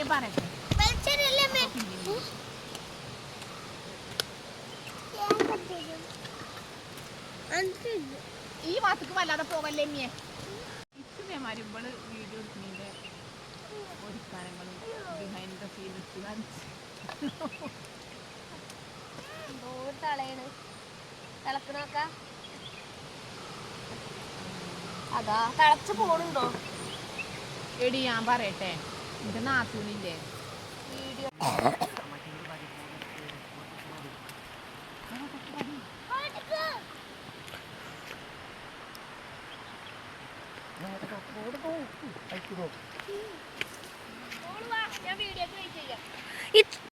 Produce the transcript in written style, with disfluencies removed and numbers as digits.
പറയട്ടെ ഈ ഭാഗത്തേക്ക് വല്ലാതെ പോകല്ലേ മീയെ ഇത്രമാര് ഇവള് വീഡിയോ എടുക്കുന്നതിന്റെ ഒരുക്കാനങ്ങളും ബിഹൈൻഡ് ദ സീൻസ് തളയാണ് തിളക്കണോക്ക അതാ തിളച്ച് പോണുണ്ടോ എടി ഞാൻ പറയട്ടെ എന്റെ നാത്തൂനില്ലേ വീഡിയോ ഞാൻ വീഡിയോക്ക് വെയിറ്റ് ചെയ്യാം